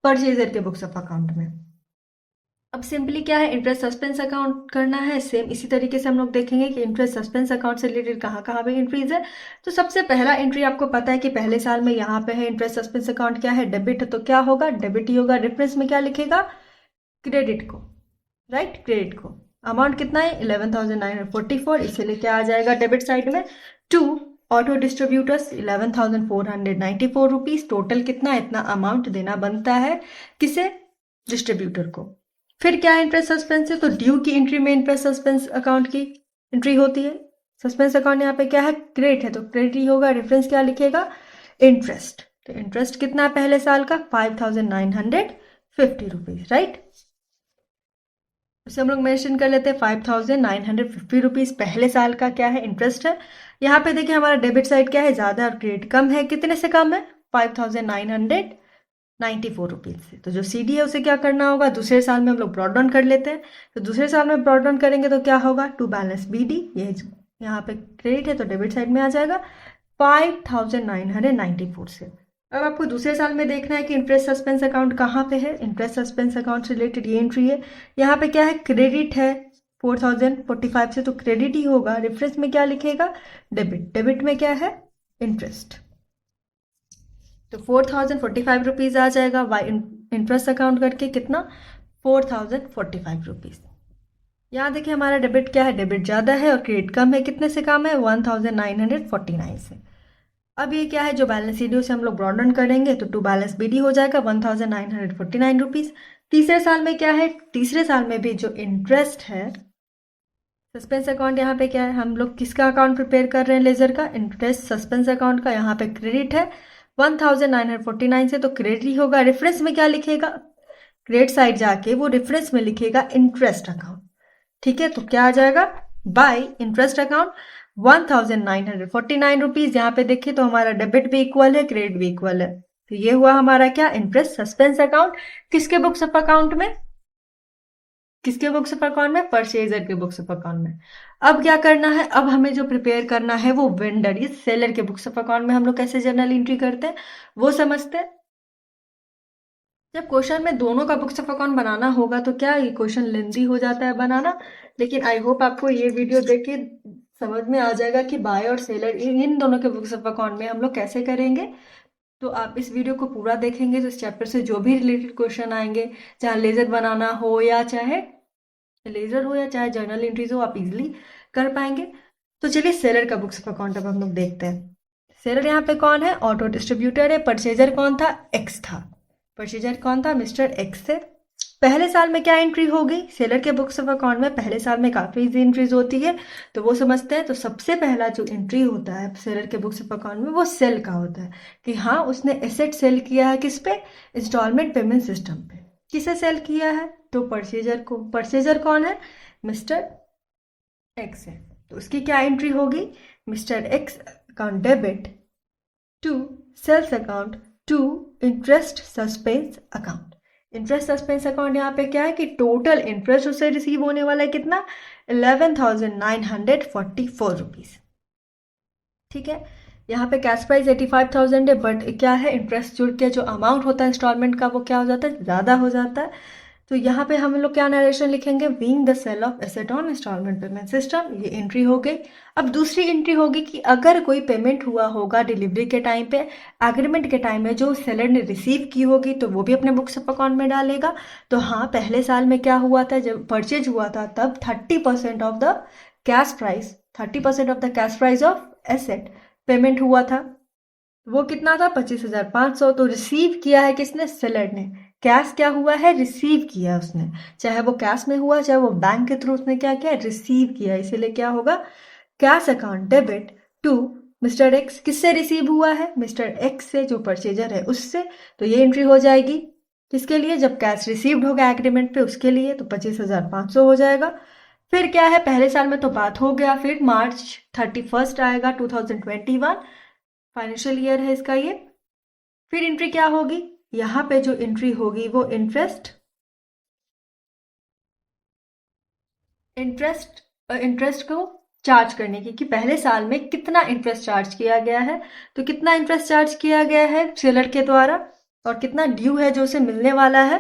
Speaker 1: परचेजर के बुक्स ऑफ अकाउंट में। अब सिंपली क्या है, इंटरेस्ट सस्पेंस अकाउंट करना है, सेम इसी तरीके से हम लोग देखेंगे कि इंटरेस्ट सस्पेंस अकाउंट से रिलेटेड कहाँ कहाँ पे एंट्रीज है। तो सबसे पहला एंट्री आपको पता है कि पहले साल में यहाँ पे है, इंटरेस्ट सस्पेंस अकाउंट क्या है, डेबिट है, तो क्या होगा, डेबिट ही होगा, रेफरेंस में क्या लिखेगा, क्रेडिट को, राइट, क्रेडिट को। अमाउंट कितना है, 11,944, इसीलिए क्या आ जाएगा डेबिट साइड में, to auto distributors 11,494 rupees, total कितना, इतना अमाउंट देना बनता है किसे, डिस्ट्रीब्यूटर को। फिर क्या है, इंटरेस्ट सस्पेंस है, तो ड्यू की एंट्री में इंटरेस्ट सस्पेंस अकाउंट की एंट्री होती है। सस्पेंस अकाउंट यहाँ पे क्या है, क्रेडिट है, तो क्रेडिट ही होगा, रेफरेंस क्या लिखेगा, इंटरेस्ट। तो इंटरेस्ट कितना है पहले साल का, 5,950 रुपीज, राइट। उसे हम लोग मेंशन कर लेते हैं, 5,950 रुपीज पहले साल का क्या है, इंटरेस्ट है। यहाँ पे देखिए हमारा डेबिट साइड क्या है, ज्यादा और क्रेडिट कम है, कितने से कम है, 5,994 रुपीज से। तो जो CD है उसे क्या करना होगा, दूसरे साल में हम लोग ब्रॉड डाउन कर लेते हैं। तो दूसरे साल में ब्रॉड डाउन करेंगे तो क्या होगा, टू बैलेंस BD, ये यहाँ पे क्रेडिट है तो डेबिट साइड में आ जाएगा 5,994 से। अब आपको दूसरे साल में देखना है कि इंटरेस्ट सस्पेंस अकाउंट कहाँ पे है, इंटरेस्ट सस्पेंस अकाउंट से रिलेटेड ये एंट्री है। यहाँ पे क्या है, क्रेडिट है 4,045 से, तो क्रेडिट ही होगा, रेफरेंस में क्या लिखेगा, डेबिट, डेबिट में क्या है, इंटरेस्ट। तो 4,045 रुपीज आ जाएगा, इंटरेस्ट अकाउंट करके कितना, 4,045 रुपीज। यहाँ देखिए हमारा डेबिट क्या है, डेबिट ज़्यादा है और क्रेडिट कम है, कितने से कम है, 1,949 से। अब ये क्या है, जो बैलेंस CD से हम लोग ब्रॉड डाउन करेंगे तो टू बैलेंस BD हो जाएगा 1,949 रुपीज। तीसरे साल में क्या है, तीसरे साल में भी जो इंटरेस्ट है, सस्पेंस अकाउंट यहाँ पे क्या है, हम लोग किसका अकाउंट प्रिपेयर कर रहे हैं, लेजर का, इंटरेस्ट सस्पेंस अकाउंट का। यहाँ पे क्रेडिट है 1,949 से, तो क्रेडिट ही होगा, रेफरेंस में क्या लिखेगा, क्रेडिट साइड जाके वो रेफरेंस में लिखेगा इंटरेस्ट अकाउंट, ठीक है। तो क्या आ जाएगा, बाय इंटरेस्ट अकाउंट 1,949 रुपीज। यहाँ पे देखिए तो हमारा डेबिट भी इक्वल है, क्रेडिट भी इक्वल है, तो ये हुआ हमारा क्या, इंटरेस्ट सस्पेंस अकाउंट, किसके बुक्स ऑफ अकाउंट में, किसके बुक्स ऑफ अकाउंट में, परचेजर के बुक्स ऑफ अकाउंट में। अब क्या करना है, अब हमें जो प्रिपेयर करना है वो वेंडर, ये सेलर के बुक्स ऑफ अकाउंट में हम लोग कैसे जर्नल एंट्री करते हैं वो समझते हैं। जब क्वेश्चन में दोनों का बुक्स ऑफ अकाउंट बनाना होगा तो क्या ये क्वेश्चन लेंथी हो जाता है बनाना, लेकिन आई होप आपको ये वीडियो देख के समझ में आ जाएगा कि बाय और सेलर इन दोनों के बुक्स ऑफ अकाउंट में हम लोग कैसे करेंगे। तो आप इस वीडियो को पूरा देखेंगे तो इस चैप्टर से जो भी रिलेटेड क्वेश्चन आएंगे, चाहे लेजर बनाना हो या चाहे जर्नल एंट्रीज हो, आप इजिली कर पाएंगे। तो चलिए सेलर का बुक्स ऑफ अकाउंट अब हम लोग देखते हैं। सेलर यहाँ पे कौन है, ऑटो डिस्ट्रीब्यूटर है। परचेजर कौन था, एक्स था। परचेजर कौन था, मिस्टर एक्स से। पहले साल में क्या एंट्री होगी, सेलर के बुक्स ऑफ अकाउंट में पहले साल में काफ़ी एंट्रीज होती है, तो वो समझते हैं। तो सबसे पहला जो एंट्री होता है सेलर के बुक्स ऑफ अकाउंट में वो सेल का होता है, कि हाँ उसने एसेट सेल किया है, किस पे, इंस्टॉलमेंट पेमेंट सिस्टम पे। किसे सेल किया है, तो परचेजर को। परचेजर कौन है, मिस्टर एक्स है, तो उसकी क्या एंट्री होगी, mister X account debit to sales account to interest suspense account. Interest suspense account यहाँ पे क्या है कि टोटल इंटरेस्ट उससे रिसीव होने वाला है कितना, 11,944 रुपीज। ठीक है। यहाँ पे कैश प्राइस 85,000 है, बट क्या है, इंटरेस्ट जुड़ के जो अमाउंट होता है इंस्टॉलमेंट का वो क्या हो जाता है, ज़्यादा हो जाता है। तो यहाँ पे हम लोग क्या नरेशन लिखेंगे, being the sale of asset on installment payment system, ये एंट्री हो गई। अब दूसरी एंट्री होगी कि अगर कोई पेमेंट हुआ होगा डिलीवरी के टाइम पे, एग्रीमेंट के टाइम में, जो सेलर ने रिसीव की होगी, तो वो भी अपने बुक्स ऑफ अकाउंट में डालेगा। तो हाँ, पहले साल में क्या हुआ था, जब परचेज हुआ था तब 30% of the cash price, 30% of the cash price of asset payment हुआ था। वो कितना था, 25,500। तो रिसीव किया है किसने, सेलर ने। कैश क्या हुआ है, रिसीव किया उसने, चाहे वो कैश में हुआ चाहे वो बैंक के थ्रू उसने क्या किया, रिसीव किया। इसीलिए क्या होगा, cash account debit to mister X. किससे रिसीव हुआ है, मिस्टर एक्स से, जो परचेजर है उससे। तो ये एंट्री हो जाएगी किसके लिए, जब कैश रिसीव्ड होगा एग्रीमेंट पे उसके लिए, तो 25,500 हो जाएगा। फिर क्या है, पहले साल में तो बात हो गया, फिर मार्च 31 आएगा 2021, फाइनेंशियल ईयर है इसका ये। फिर एंट्री क्या होगी, यहाँ पे जो एंट्री होगी वो इंटरेस्ट इंटरेस्ट इंटरेस्ट को चार्ज करने की, कि पहले साल में कितना इंटरेस्ट चार्ज किया गया है। तो कितना इंटरेस्ट चार्ज किया गया है सेलर के द्वारा, और कितना ड्यू है जो उसे मिलने वाला है।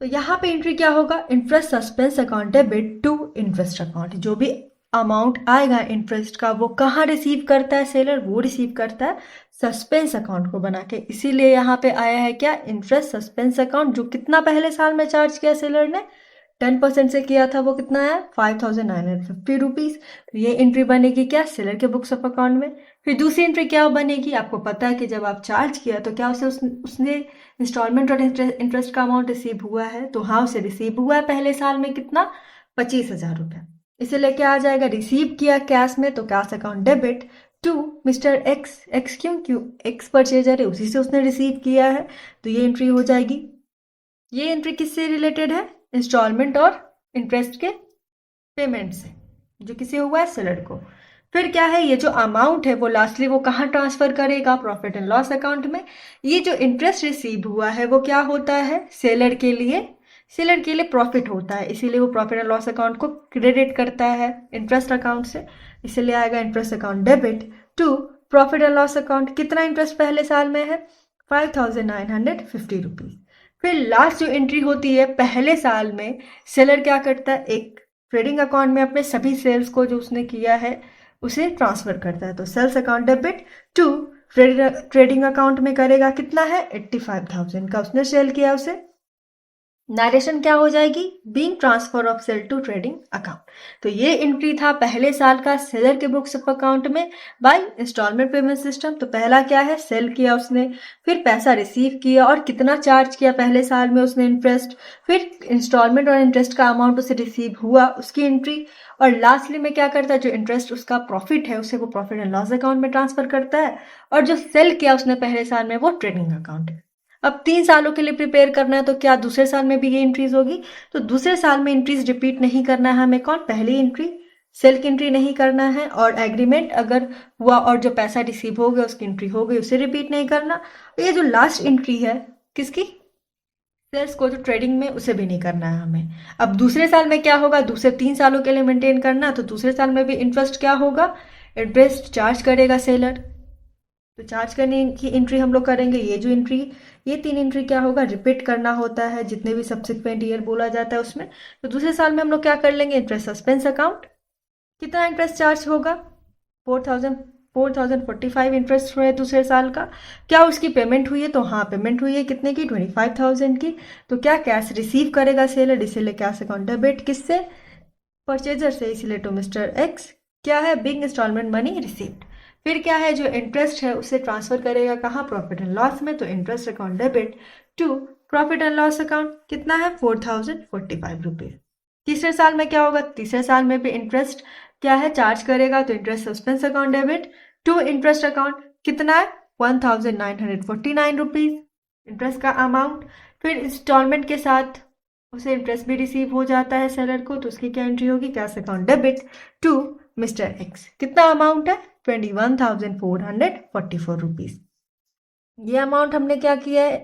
Speaker 1: तो यहाँ पे एंट्री क्या होगा, interest suspense account debit to interest account. जो भी अमाउंट आएगा इंटरेस्ट का वो कहाँ रिसीव करता है सेलर, वो रिसीव करता है सस्पेंस अकाउंट को बना के। इसीलिए यहाँ पे आया है क्या, इंटरेस्ट सस्पेंस अकाउंट। जो कितना पहले साल में चार्ज किया सेलर ने, 10% से किया था, वो कितना है, 5,950 रुपीज़। तो ये एंट्री बनेगी क्या, सेलर के बुक्स ऑफ अकाउंट में। फिर दूसरी एंट्री क्या बनेगी, आपको पता है कि जब आप चार्ज किया तो क्या उसने इंस्टॉलमेंट और इंटरेस्ट का अमाउंट रिसीव हुआ है। तो हाँ, उसे रिसीव हुआ है पहले साल में कितना, 25,000 रुपये। इसीलिए क्या आ जाएगा, रिसीव किया कैश में, तो cash account debit to mister X. X क्यों एक्स परचेजर है, उसी से उसने रिसीव किया है। तो ये एंट्री हो जाएगी। ये एंट्री किससे रिलेटेड है, इंस्टॉलमेंट और इंटरेस्ट के पेमेंट से, जो किसे हुआ है, सेलर को। फिर क्या है, ये जो अमाउंट है वो लास्टली वो कहाँ ट्रांसफर करेगा, प्रॉफिट एंड लॉस अकाउंट में। ये जो इंटरेस्ट रिसीव हुआ है वो क्या होता है, सेलर के लिए प्रॉफिट होता है, इसीलिए वो प्रॉफिट एंड लॉस अकाउंट को क्रेडिट करता है इंटरेस्ट अकाउंट से। इसीलिए आएगा interest account debit to profit and loss account. कितना इंटरेस्ट पहले साल में है, 5,950 रुपीज़। फिर लास्ट जो एंट्री होती है पहले साल में, सेलर क्या करता है, एक ट्रेडिंग अकाउंट में अपने सभी सेल्स को जो उसने किया है उसे ट्रांसफर करता है। तो sales account debit to trading account में करेगा, कितना है, 85,000 का उसने सेल किया उसे। नरेशन क्या हो जाएगी, being transfer of sale to trading account. तो ये एंट्री था पहले साल का सेलर के बुक्स ऑफ अकाउंट में बाय इंस्टॉलमेंट पेमेंट सिस्टम। तो पहला क्या है, सेल किया उसने, फिर पैसा रिसीव किया और कितना चार्ज किया पहले साल में उसने इंटरेस्ट, फिर इंस्टॉलमेंट और इंटरेस्ट का अमाउंट उसे रिसीव हुआ उसकी एंट्री, और लास्टली में क्या करता है, जो इंटरेस्ट उसका प्रॉफिट है उसे वो प्रॉफिट एंड लॉस अकाउंट में ट्रांसफर करता है, और जो सेल किया उसने पहले साल में वो ट्रेडिंग अकाउंट है। अब 3 सालों के लिए प्रिपेयर करना है, तो क्या दूसरे साल में भी ये इंट्रीज होगी, तो दूसरे साल में इंट्रीज रिपीट नहीं करना है हमें, कौन, पहली एंट्री सेल की एंट्री नहीं करना है, और एग्रीमेंट अगर हुआ और जो पैसा रिसीव हो गया उसकी एंट्री हो गई उसे रिपीट नहीं करना। ये जो लास्ट एंट्री है किसकी, सेल्स को, जो ट्रेडिंग में, उसे भी नहीं करना है हमें। अब दूसरे साल में क्या होगा, दूसरे 3 सालों के लिए मेंटेन करना, तो दूसरे साल में भी इंटरेस्ट क्या होगा, इंटरेस्ट चार्ज करेगा सेलर। तो चार्ज करने की एंट्री हम लोग करेंगे, ये 3 एंट्री क्या होगा, रिपीट करना होता है जितने भी सब्सिक्वेंट ईयर बोला जाता है उसमें। तो दूसरे साल में हम लोग क्या कर लेंगे, इंटरेस्ट सस्पेंस अकाउंट, कितना इंटरेस्ट चार्ज होगा, 4,045 इंटरेस्ट हुए दूसरे साल का। क्या उसकी पेमेंट हुई है, तो हाँ पेमेंट हुई है, कितने की, 25,000 की। तो क्या कैश रिसीव करेगा सेलर, इसीलिए कैश अकाउंट डेबिट, किससे, परचेजर से, इसीलिए टू मिस्टर एक्स। क्या है, बिग इंस्टॉलमेंट मनी रिसीव्ड। फिर क्या है, जो इंटरेस्ट है उसे ट्रांसफर करेगा कहाँ, प्रॉफिट एंड लॉस में, तो interest account debit to profit and loss account, कितना है, 4,045 रुपीज। तीसरे साल में क्या होगा, तीसरे साल में भी इंटरेस्ट क्या है, चार्ज करेगा, तो interest suspense account debit to interest account, कितना है, 1,949 रुपीज इंटरेस्ट का अमाउंट। फिर इंस्टॉलमेंट के साथ उसे इंटरेस्ट भी रिसीव हो जाता है सेलर को, तो उसकी क्या एंट्री होगी, cash account debit to mister X. कितना अमाउंट है, 21,444 रुपीज। ये अमाउंट हमने क्या किया है,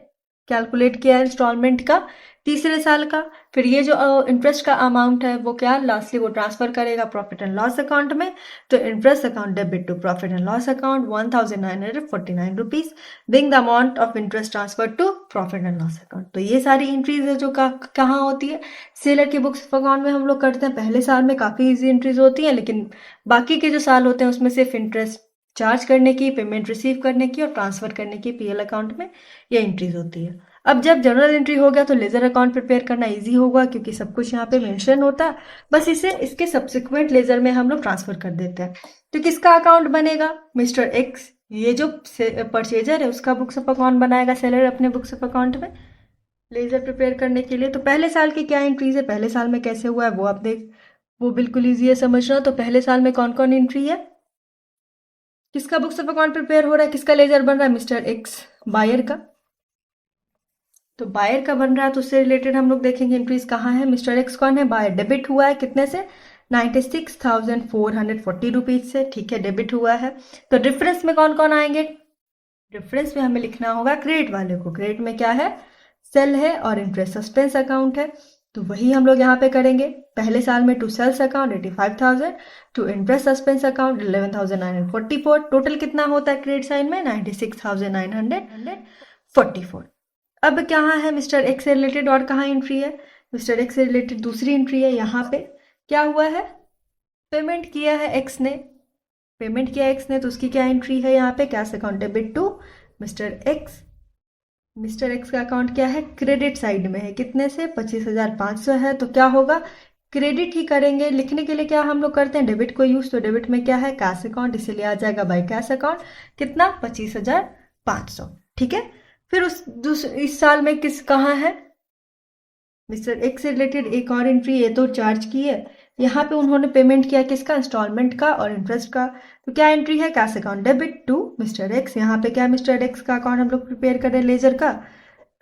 Speaker 1: कैलकुलेट किया है इंस्टॉलमेंट का तीसरे साल का। फिर ये जो इंटरेस्ट का अमाउंट है वो क्या लास्टली वो ट्रांसफर करेगा प्रॉफिट एंड लॉस अकाउंट में। तो interest account debit to profit and loss account 1949 rupees being the amount of interest transfer to profit and loss account. तो ये सारी एंट्रीज है जो कहाँ होती है, सेलर के बुक्स ऑफ अकाउंट में हम लोग करते हैं। पहले साल में काफ़ी इजी एंट्रीज होती हैं, लेकिन बाकी के जो साल होते हैं उसमें सिर्फ इंटरेस्ट चार्ज करने की, पेमेंट रिसीव करने की और ट्रांसफर करने की पीएल अकाउंट में ये एंट्रीज होती है। अब जब जनरल एंट्री हो गया तो लेजर अकाउंट प्रिपेयर करना इजी होगा, क्योंकि सब कुछ यहाँ पे मेंशन होता है। बस इसे इसके सब्सिक्वेंट लेजर में हम लोग ट्रांसफर कर देते हैं। तो किसका अकाउंट बनेगा, मिस्टर एक्स, ये जो परचेजर है उसका बुक्स ऑफ अकाउंट बनाएगा सेलर अपने बुक्स ऑफ अकाउंट में लेजर प्रिपेयर करने के लिए। तो पहले साल की क्या एंट्रीज है, पहले साल में कैसे हुआ है वो आप देख, वो बिल्कुल ईजी है समझना। तो पहले साल में कौन कौन एंट्री है, किसका बुक्स ऑफ अकाउंट प्रिपेयर हो रहा है, किसका लेजर बन रहा है, मिस्टर एक्स बायर का। तो बायर का बन रहा है तो उससे रिलेटेड हम लोग देखेंगे एंट्रीज कहाँ है। मिस्टर एक्स कौन है, बायर, डेबिट हुआ है कितने से, 96,440 रुपीज से, ठीक है, डेबिट हुआ है। तो डिफरेंस में कौन कौन आएंगे, डिफरेंस में हमें लिखना होगा क्रेडिट वाले को। क्रेडिट में क्या है, सेल है और इंटरेस्ट सस्पेंस अकाउंट है। तो वही हम लोग यहाँ पे करेंगे। पहले साल में to sales account 85,000, to interest suspense account 11,944। Total कितना होता है क्रेडिट साइड में, 96,944। अब कहाँ है मिस्टर एक्स से रिलेटेड और कहाँ एंट्री है, मिस्टर एक्स से रिलेटेड दूसरी एंट्री है। यहाँ पे क्या हुआ है, पेमेंट किया है एक्स ने, पेमेंट किया एक्स ने, तो उसकी क्या एंट्री है यहाँ पे, cash account debit to mister X. Mister X का अकाउंट क्या है, क्रेडिट साइड में है, कितने से, 25,500 है। तो क्या होगा, क्रेडिट ही करेंगे। लिखने के लिए क्या हम लोग करते हैं, डेबिट को यूज, तो डेबिट में क्या है, कैश अकाउंट, इसीलिए आ जाएगा बाय कैश अकाउंट, कितना, 25,500, ठीक है। फिर इस साल में किस कहाँ है, मिस्टर एक्स से रिलेटेड एक और एंट्री, ये तो चार्ज की है, यहाँ पे उन्होंने पेमेंट किया किसका, इंस्टॉलमेंट का और इंटरेस्ट का। तो क्या एंट्री है, cash account debit to mister X. यहाँ पे क्या मिस्टर एक्स का अकाउंट हम लोग प्रिपेयर करें लेजर का,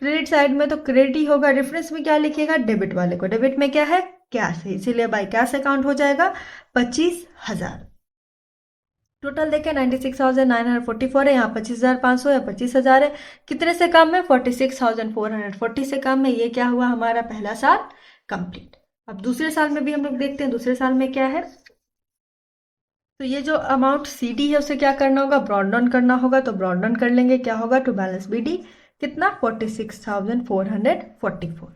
Speaker 1: क्रेडिट साइड में तो क्रेडिट ही होगा। डिफरेंस में क्या लिखेगा, डेबिट वाले को, डेबिट में क्या है, कैश है, इसीलिए बाई कैश अकाउंट हो जाएगा 25,000। टोटल देखें 96,944 है, यहाँ 25,500 है, 25,000 है, कितने से कम है, 46,440 से कम है। ये क्या हुआ, हमारा पहला साल कंप्लीट। अब दूसरे साल में भी हम लोग देखते हैं दूसरे साल में क्या है। तो ये जो अमाउंट सी डी है उसे क्या करना होगा, ब्रॉड डाउन करना होगा। तो ब्रॉड डाउन कर लेंगे, क्या होगा, टू बैलेंस बी डी कितना, 46,444।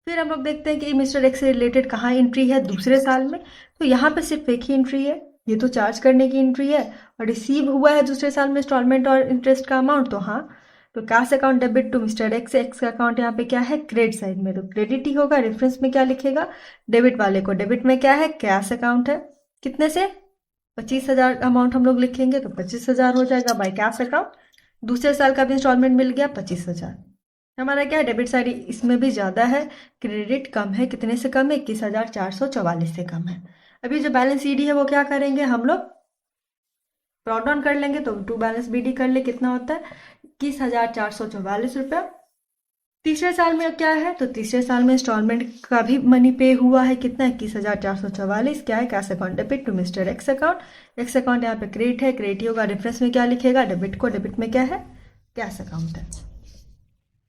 Speaker 1: फिर हम लोग देखते हैं कि मिस्टर एक्स से रिलेटेड कहाँ एंट्री है दूसरे साल में। तो यहाँ पे सिर्फ एक ही एंट्री है, ये तो चार्ज करने की एंट्री है और रिसीव हुआ है दूसरे साल में इंस्टॉलमेंट और इंटरेस्ट का अमाउंट। तो हाँ, तो cash account debit to mister X, X का अकाउंट यहाँ पे क्या है, क्रेडिट साइड में, तो क्रेडिट ही होगा। रेफरेंस में क्या लिखेगा, डेबिट वाले को, डेबिट में क्या है, कैश अकाउंट है, कितने से, 25,000 अमाउंट हम लोग लिखेंगे, तो 25,000 हो जाएगा बाय कैश अकाउंट। दूसरे साल का भी इंस्टॉलमेंट मिल गया 25,000। हमारा क्या है, डेबिट साइड इसमें भी ज़्यादा है, क्रेडिट कम है, कितने से कम है, 21,444 से कम है। अभी जो बैलेंस ईडी है वो क्या करेंगे हम लोग, ब्रॉड डाउन कर लेंगे। तो टू बैलेंस बीडी कर ले, कितना होता है, 21,444 रुपया। तीसरे साल में क्या है, तो तीसरे साल में इंस्टॉलमेंट का भी मनी पे हुआ है, कितना, 21,444। क्या है, cash account debit to mister X account, X account यहाँ पे क्रेडिट है, क्रेडिट ही होगा। रेफरेंस में क्या लिखेगा, डेबिट को, डेबिट में क्या है, कैश अकाउंट है।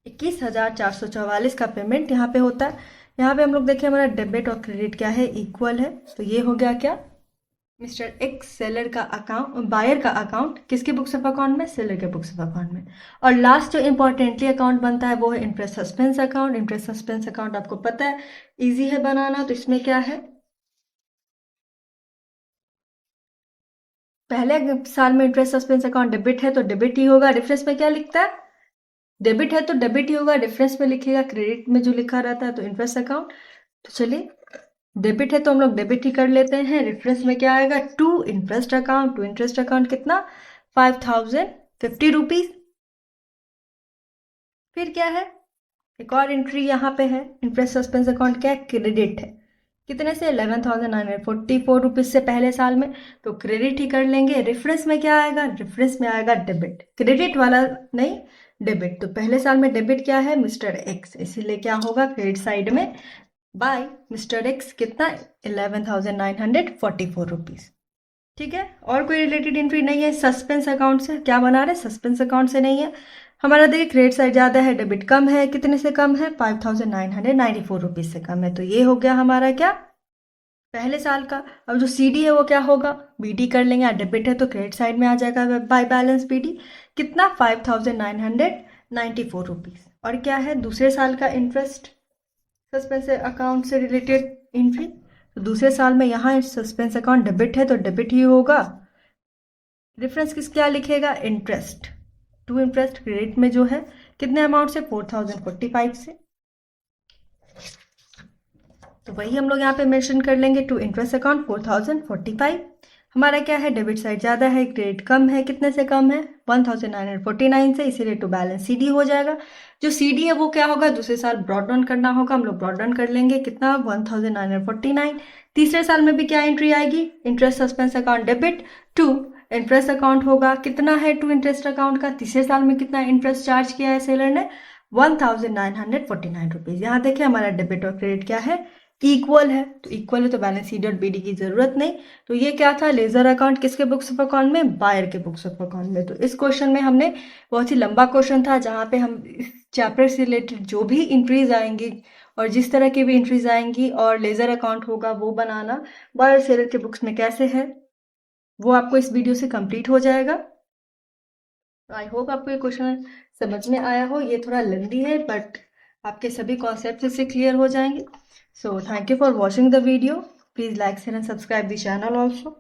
Speaker 1: 21,444 का पेमेंट यहाँ पे होता है। यहाँ पे हम लोग देखें हमारा डेबिट और क्रेडिट क्या है, इक्वल है। तो ये हो गया क्या, मिस्टर एक्स सेलर का अकाउंट, बायर का अकाउंट किसके बुक्स ऑफ अकाउंट में, सेलर के बुक्स ऑफ अकाउंट में। और लास्ट जो इंपॉर्टेंटली अकाउंट बनता है वो है interest suspense account. Interest suspense account आपको पता है इजी है बनाना। तो इसमें क्या है, पहले साल में इंटरेस्ट सस्पेंस अकाउंट डेबिट है तो डेबिट ही होगा। डिफरेंस में क्या लिखता है, डेबिट है तो डेबिट ही होगा। डिफरेंस में लिखेगा क्रेडिट में जो लिखा रहता है तो इंटरेस्ट अकाउंट। तो चलिए, डेबिट है तो हम लोग डेबिट ही कर लेते हैं। रेफरेंस में क्या आएगा, to interest account, to interest account कितना, 5,050 रुपीज। फिर क्या है, एक और एंट्री यहाँ पे है, इंटरेस्ट सस्पेंस अकाउंट क्या है, क्रेडिट है, कितने से, 11,944 रुपीज से पहले साल में। तो क्रेडिट ही कर लेंगे। रेफरेंस में क्या आएगा, रेफरेंस में आएगा डेबिट, क्रेडिट वाला नहीं, डेबिट। तो पहले साल में डेबिट क्या है, मिस्टर एक्स, इसीलिए क्या होगा, क्रेडिट साइड में बाय मिस्टर एक्स कितना, 11,944 रुपीज। ठीक है, और कोई रिलेटेड एंट्री नहीं है सस्पेंस अकाउंट से। क्या बना रहे, सस्पेंस अकाउंट से नहीं है। हमारा देखिए क्रेडिट साइड ज़्यादा है, डेबिट कम है, कितने से कम है, 5,994 रुपीज़ से कम है। तो ये हो गया हमारा क्या, पहले साल का। अब जो सीडी है वो क्या होगा, बीडी कर लेंगे, डेबिट है तो क्रेडिट साइड में आ जाएगा बाय बैलेंस बीडी, कितना 5,994 रुपीज़। और क्या है दूसरे साल का इंटरेस्ट सस्पेंस अकाउंट से रिलेटेड एंट्री। तो दूसरे साल में यहाँ सस्पेंस अकाउंट डेबिट है तो डेबिट ही होगा, डिफरेंस किस क्या लिखेगा, इंटरेस्ट टू इंटरेस्ट क्रेडिट में जो है कितने अमाउंट से, 4,045 से। तो वही हम लोग यहाँ पे मेंशन कर लेंगे, टू इंटरेस्ट अकाउंट 4,045। हमारा क्या है, डेबिट साइड ज़्यादा है, क्रेडिट कम है, कितने से कम है, 1,949 से, इसीलिए टू बैलेंस सीडी हो जाएगा। जो सीडी है वो क्या होगा, दूसरे साल ब्रॉड डाउन करना होगा, हम लोग ब्रॉड डाउन कर लेंगे, कितना 1,949। तीसरे साल में भी क्या एंट्री आएगी, interest suspense account debit to interest account होगा, कितना है टू इंटरेस्ट अकाउंट का, तीसरे साल में कितना इंटरेस्ट चार्ज किया है सेलर ने, 1,949 रुपीज़। यहाँ देखिए हमारा डेबिट और क्रेडिट क्या है, इक्वल है। तो इक्वल है तो बैलेंस शीट और बीडी की जरूरत नहीं। तो ये क्या था, लेजर अकाउंट किसके बुक्स ऑफ अकाउंट में, बायर के बुक्स ऑफ अकाउंट में। तो इस क्वेश्चन में हमने, बहुत ही लंबा क्वेश्चन था जहाँ पे हम इस चैप्टर से रिलेटेड जो भी इंट्रीज आएंगी और जिस तरह की भी इंट्रीज आएंगी और लेजर अकाउंट होगा वो बनाना बायर सेलर के बुक्स में कैसे है, वो आपको इस वीडियो से कंप्लीट हो जाएगा। आई होप आपको ये क्वेश्चन समझ में आया हो। ये थोड़ा लेंदी है बट आपके सभी कॉन्सेप्ट इससे क्लियर हो जाएंगे। So thank you for watching the video. Please like, share and subscribe the channel also.